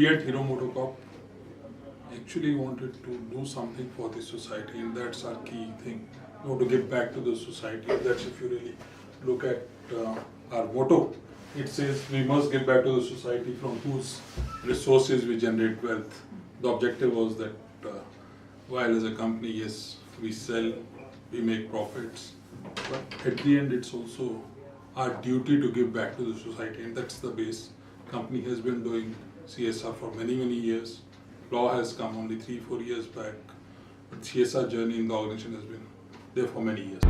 we at Hero MotoCorp actually wanted to do something for the society, and that's our key thing. We want to give back to the society. That's if you really look at our motto, it says we must give back to the society from whose resources we generate wealth. The objective was that while as a company, yes, we sell, we make profits, but at the end it's also our duty to give back to the society, and that's the base. Company has been doing CSR for many years. Law has come only 3-4 years back, but CSR journey in the organization has been there for many years.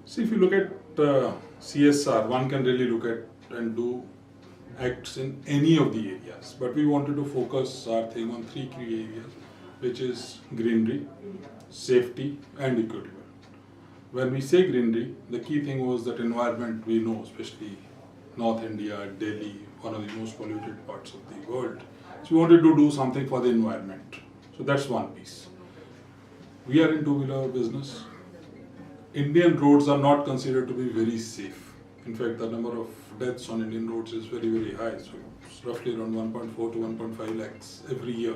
See, if you look at CSR, one can really look at and do acts in any of the areas, but we wanted to focus our thing on 3 key areas, which is greenery, safety and equity. When we say greenery, the key thing was that environment we know, especially North India, Delhi, one of the most polluted parts of the world. So we wanted to do something for the environment. So that's one piece. We are in two-wheeler business. Indian roads are not considered to be very safe. In fact, the number of deaths on Indian roads is very high. So it's roughly around 1.4 to 1.5 lakhs every year.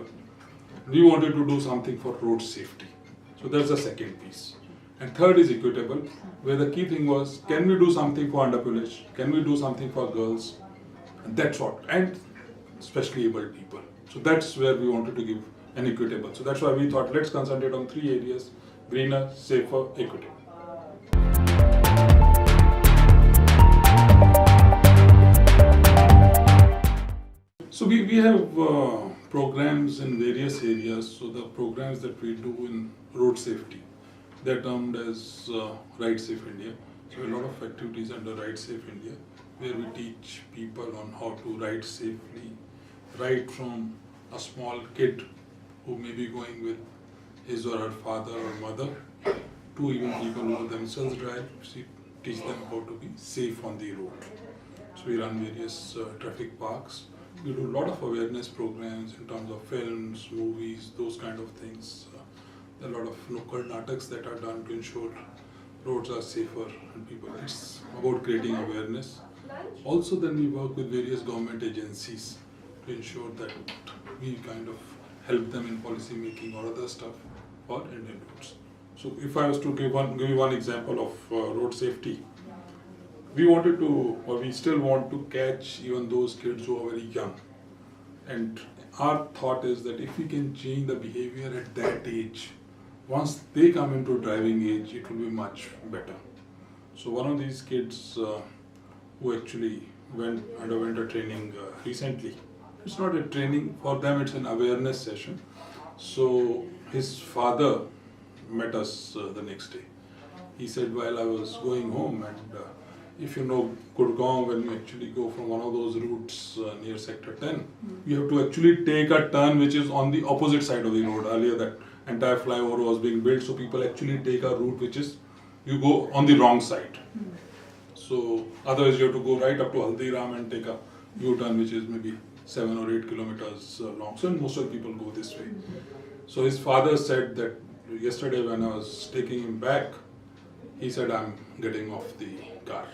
We wanted to do something for road safety. So that's the second piece. And third is equitable, where the key thing was, can we do something for underprivileged? Can we do something for girls? And that's what, and especially able people. So that's where we wanted to give an equitable. So that's why we thought, let's concentrate on 3 areas: greener, safer, equitable. So we have programs in various areas. So the programs that we do in road safety, they're termed as Ride Safe India. So a lot of activities under Ride Safe India, where we teach people on how to ride safely, right from a small kid who may be going with his or her father or mother, to even people who themselves drive, teach them how to be safe on the road. So we run various traffic parks. We do a lot of awareness programs in terms of films, movies, those kind of things. A lot of local nataks that are done to ensure roads are safer and people. It's about creating awareness. Also, then we work with various government agencies to ensure that we kind of help them in policy making or other stuff for Indian roads. So, if I was to give you one example of road safety, we wanted to, or we still want to catch even those kids who are very young. And our thought is that if we can change the behavior at that age, once they come into driving age, it will be much better. So one of these kids who actually underwent a training recently, it's not a training for them, it's an awareness session. So his father met us the next day. He said, while I was going home, and if you know Gurgaon, when you actually go from one of those routes near Sector 10, you have to actually take a turn which is on the opposite side of the road. Earlier that entire flyover was being built, so people actually take a route which is, you go on the wrong side. So otherwise you have to go right up to Haldiram and take a U-turn which is maybe 7 or 8 kilometers long. So most of the people go this way. So his father said that yesterday when I was taking him back, he said, I'm getting off the car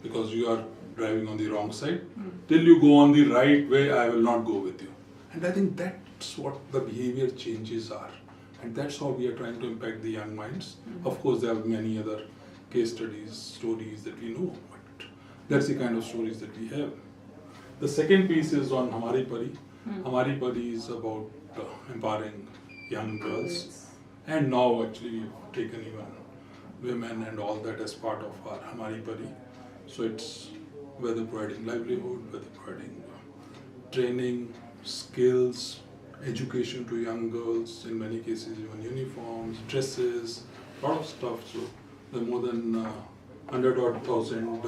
because you are driving on the wrong side. Till you go on the right way, I will not go with you. And I think that's what the behavior changes are. And that's how we are trying to impact the young minds. Of course, there are many other case studies, stories that we know, but that's the kind of stories that we have. The second piece is on Hamari Pari. Hamari Pari is about empowering young girls. And now actually we've taken even women and all that as part of our Hamari Pari. So it's whether providing livelihood, whether providing training, skills, education to young girls, in many cases even uniforms, dresses, a lot of stuff. So there are more than 100,000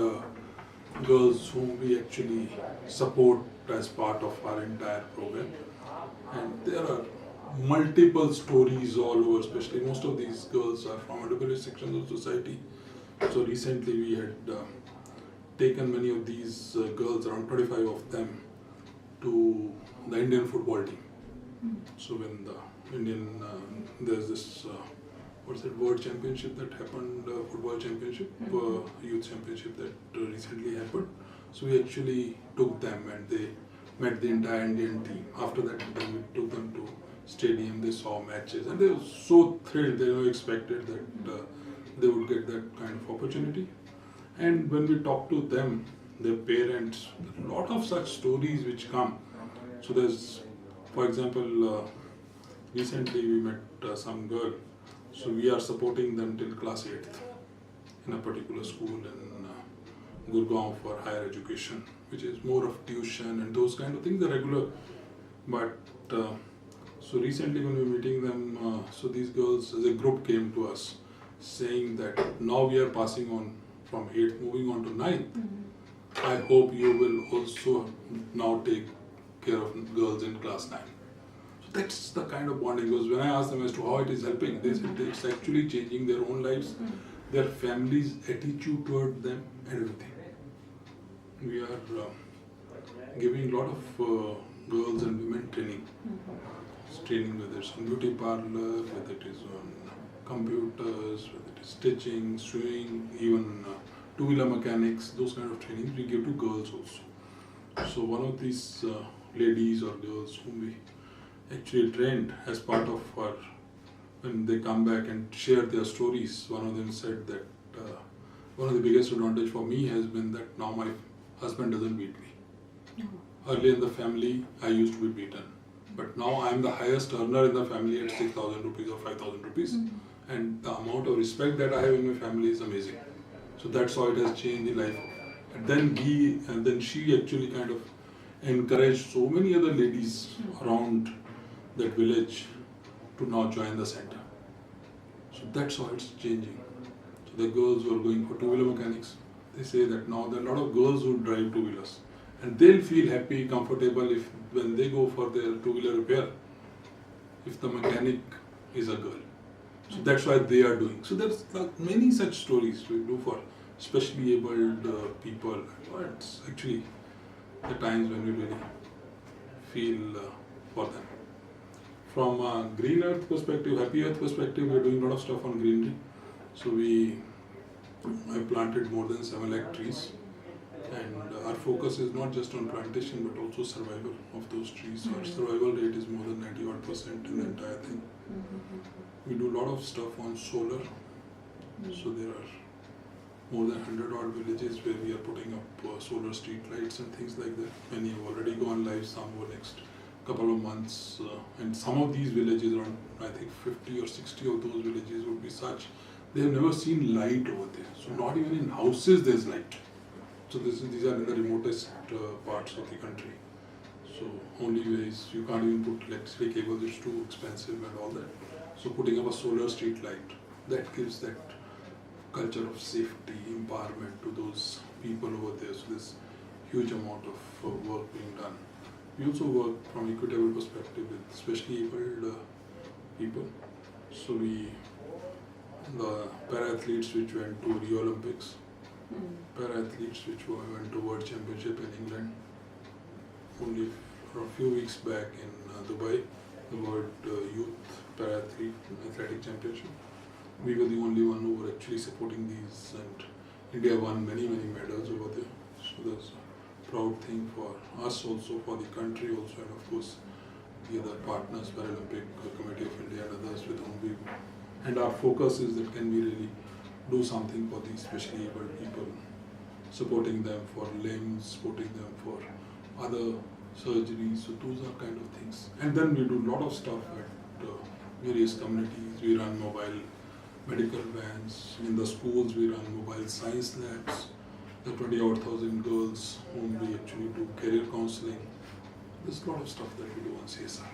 girls whom we actually support as part of our entire program. And there are multiple stories all over, especially most of these girls are from underprivileged sections of society. So recently we had taken many of these girls, around 25 of them, to the Indian football team. So when the Indian, there's this what's that World Championship that happened, football championship, youth championship that recently happened. So we actually took them and they met the entire Indian team. After that, then we took them to stadium, they saw matches and they were so thrilled. They never expected that they would get that kind of opportunity. And when we talk to them, their parents, a lot of such stories which come. So there's, for example, recently we met some girl. So we are supporting them till class 8th in a particular school in Gurgaon for higher education, which is more of tuition and those kind of things, the regular. But so recently when we were meeting them, so these girls as a group came to us saying that now we are passing on from 8th, moving on to 9th. I hope you will also now take care of girls in class 9. So that's the kind of bonding. Because when I asked them as to how it is helping, they said it's actually changing their own lives, their families' attitude toward them and everything. We are giving a lot of girls and women training. Training whether it's on beauty parlor, whether it is on computers, whether it is stitching, sewing, even two-wheeler mechanics, those kind of trainings we give to girls also. So one of these ladies or girls whom we actually trained as part of our, when they come back and share their stories, one of them said that one of the biggest advantage for me has been that now my husband doesn't beat me. Earlier in the family, I used to be beaten. But now I am the highest earner in the family at 6,000 rupees or 5,000 rupees. And the amount of respect that I have in my family is amazing. So that's how it has changed the life. And then she actually kind of encouraged so many other ladies around that village to now join the center. So that's how it's changing. So the girls who are going for two-wheeler mechanics, they say that now there are a lot of girls who drive two-wheelers. And they'll feel happy, comfortable if when they go for their two-wheeler repair, if the mechanic is a girl. So that's why they are doing. So there's many such stories we do for specially abled people. It's actually the times when we really feel for them. From a green earth perspective, happy earth perspective, we're doing a lot of stuff on greenery. So I planted more than 7 lakh trees. And our focus is not just on plantation but also survival of those trees. Our survival rate is more than 91% in the entire thing. We do a lot of stuff on solar. So there are more than 100 odd villages where we are putting up solar street lights and things like that. Many have already gone live, some over next couple of months. And some of these villages, around I think 50 or 60 of those villages would be such. They have never seen light over there. So not even in houses there's light. So these are in the remotest parts of the country. So only ways you can't even put electricity cables, it's too expensive and all that. So putting up a solar street light, that gives that culture of safety, empowerment to those people over there. So there's huge amount of work being done. We also work from equitable perspective with especially abled people. So the para-athletes which went to Rio Olympics, para-athletes which went to World Championship in England. Only for a few weeks back in Dubai, the World Youth Para-Athlete Athletic Championship. We were the only one who were actually supporting these, and India won many medals over there. So that's a proud thing for us also, for the country also, and of course the other partners, Paralympic Committee of India and others with whom we. And our focus is that can we really do something for these specially able people, supporting them for limbs, supporting them for other surgeries. So those are kind of things. And then we do a lot of stuff at various communities. We run mobile medical vans. In the schools we run mobile science labs. The 20,000 girls whom we actually do career counseling. There's a lot of stuff that we do on CSR.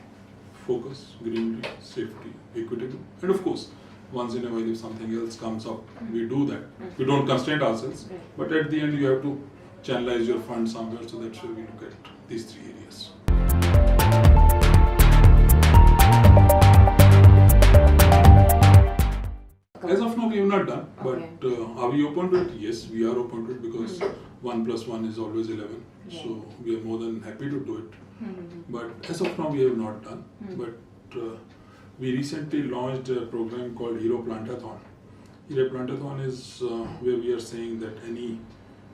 Focus, greenery, safety, equitable, and of course, once in a while if something else comes up, we do that. We don't constrain ourselves, but at the end you have to channelize your fund somewhere, so that's why we look at these 3 areas. As of now we have not done, but are we open to it? Yes, we are open to it because 1 + 1 is always 11. Yeah. So we are more than happy to do it. But as of now we have not done. But we recently launched a program called Hero Plantathon. Hero Plantathon is where we are saying that any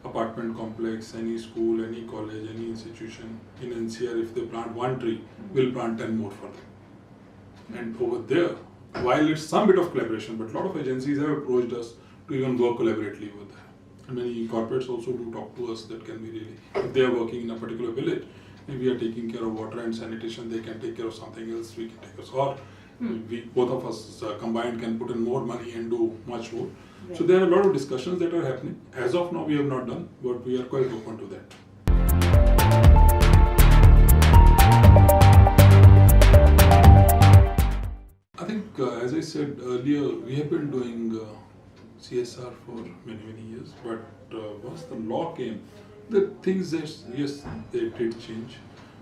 apartment complex, any school, any college, any institution in NCR, if they plant one tree, we'll plant 10 more for them. And over there, while it's some bit of collaboration, but a lot of agencies have approached us to even work collaboratively with them. And many corporates also do talk to us that can be really, if they are working in a particular village, if we are taking care of water and sanitation, they can take care of something else, we can take us, or we, both of us combined can put in more money and do much more. Right. So there are a lot of discussions that are happening. As of now, we have not done, but we are quite open to that. I think, as I said earlier, we have been doing CSR for many years, but once the law came, the things that, yes, they did change.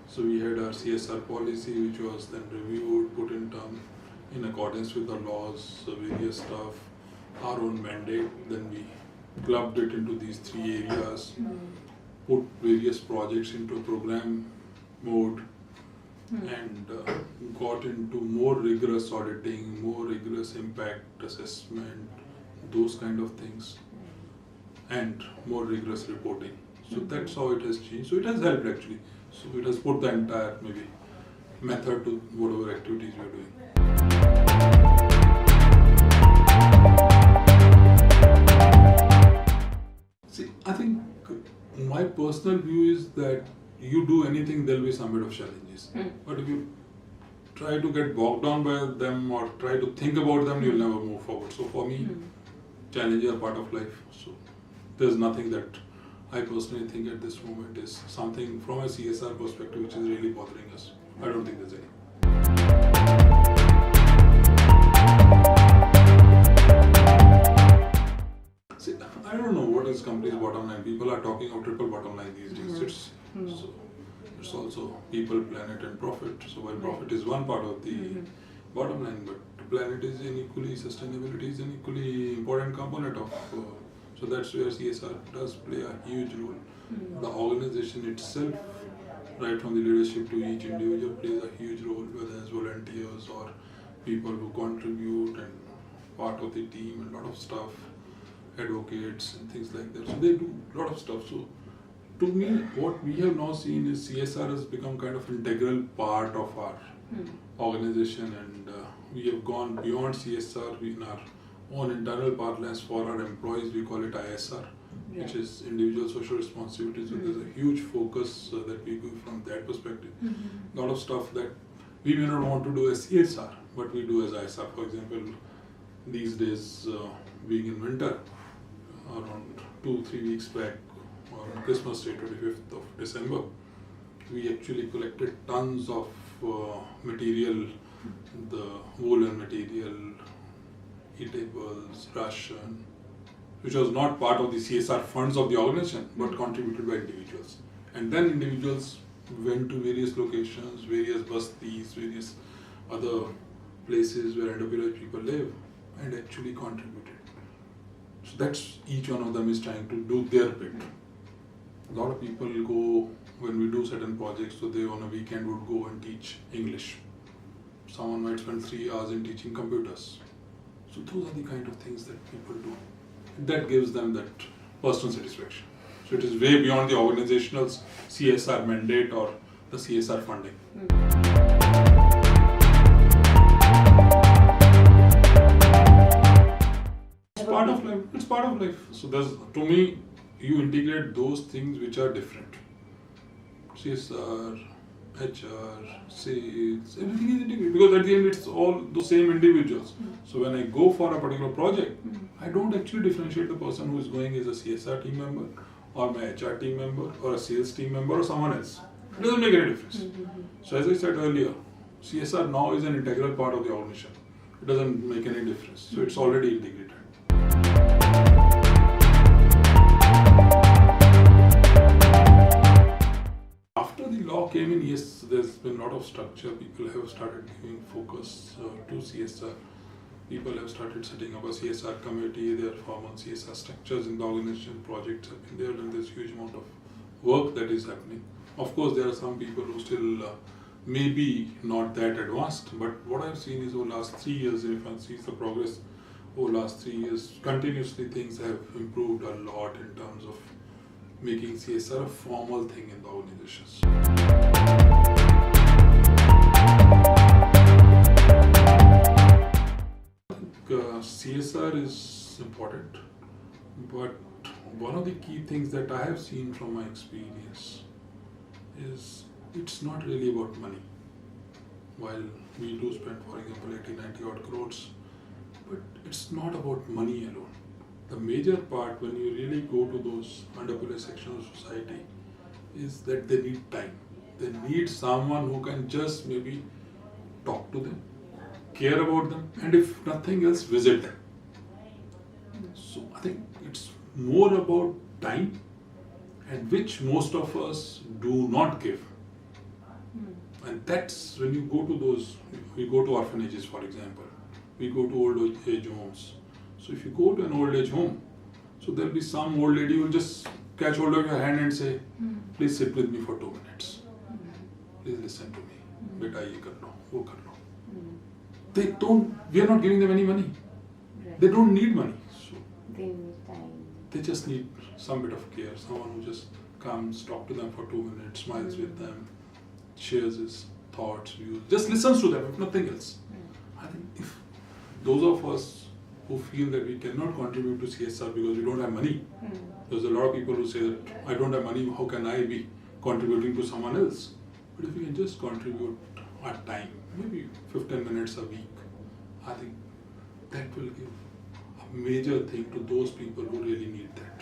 So we had our CSR policy, which was then reviewed, put in term in accordance with the laws, various stuff, our own mandate. Then we clubbed it into these 3 areas, put various projects into a program mode, and got into more rigorous auditing, more rigorous impact assessment, those kind of things, and more rigorous reporting. So that's how it has changed. So it has helped actually. So it has put the entire maybe method to whatever activities we are doing. See, I think my personal view is that you do anything, there will be some bit of challenges. But if you try to get bogged down by them or try to think about them, you'll never move forward. So for me, challenges are part of life. So there's nothing that I personally think at this moment is something from a CSR perspective which is really bothering us. I don't think there's any. See, I don't know what is company's bottom line. People are talking of triple bottom line these days. It's also people, planet and profit. So while profit is one part of the bottom line, but planet is an equally, sustainability is an equally important component of so that's where CSR does play a huge role. The organization itself, right from the leadership to each individual, plays a huge role, whether as volunteers or people who contribute and part of the team and a lot of stuff, advocates and things like that. So they do a lot of stuff. So to me, what we have now seen is CSR has become kind of an integral part of our organization, and we have gone beyond CSR in our own internal parlance. For our employees, we call it ISR, which is individual social responsibility. So there's a huge focus that we do from that perspective. A lot of stuff that we may not want to do as CSR, but we do as ISR. For example, these days, being in winter, around 2-3 weeks back, on Christmas Day, 25th of December, we actually collected tons of material, the woolen material, eatables, ration, which was not part of the CSR funds of the organization, but contributed by individuals. And then individuals went to various locations, various bastis, various other places where underprivileged people live, and actually contributed. So that's, each one of them is trying to do their bit. A lot of people go, when we do certain projects, so they on a weekend would go and teach English. Someone might spend 3 hours in teaching computers. So those are the kind of things that people do. That gives them that personal satisfaction. So it is way beyond the organizational CSR mandate or the CSR funding. It's part of life. It's part of life. So there's, to me, you integrate those things which are different. CSR, HR, sales, everything is integrated because at the end it's all the same individuals. So when I go for a particular project, I don't actually differentiate the person who is going as a CSR team member or my HR team member or a sales team member or someone else. It doesn't make any difference. So as I said earlier, CSR now is an integral part of the organization. It doesn't make any difference. So it's already integrated. After the law came in, yes, there's been a lot of structure. People have started giving focus to CSR. People have started setting up a CSR committee. There are formal CSR structures in the organization. Projects have been there, and there's a huge amount of work that is happening. Of course, there are some people who still maybe not that advanced, but what I've seen is over last 3 years, if I see the progress over last 3 years, continuously things have improved a lot in terms of making CSR a formal thing in the organizations. CSR is important, but one of the key things that I have seen from my experience is it's not really about money. While we do spend, for example, 80-90 odd crores, but it's not about money alone. The major part when you really go to those underprivileged sections of society is that they need time. They need someone who can just maybe talk to them, care about them, and if nothing else, visit them. So I think it's more about time, and which most of us do not give. And that's when you go to those, we go to orphanages, for example, we go to old age homes. So if you go to an old age home, so there'll be some old lady who will just catch hold of your hand and say, please sit with me for 2 minutes. Please listen to me. Beta ye kar lo, wo kar lo. They don't, we are not giving them any money. Right. They don't need money. So They need time. they just need some bit of care. Someone who just comes, talk to them for 2 minutes, smiles with them, shares his thoughts, views, just listens to them, if nothing else. I think if those of us who feel that we cannot contribute to CSR because we don't have money, there's a lot of people who say that I don't have money, how can I be contributing to someone else? But if we can just contribute our time, maybe 15 minutes a week, I think that will give a major thing to those people who really need that.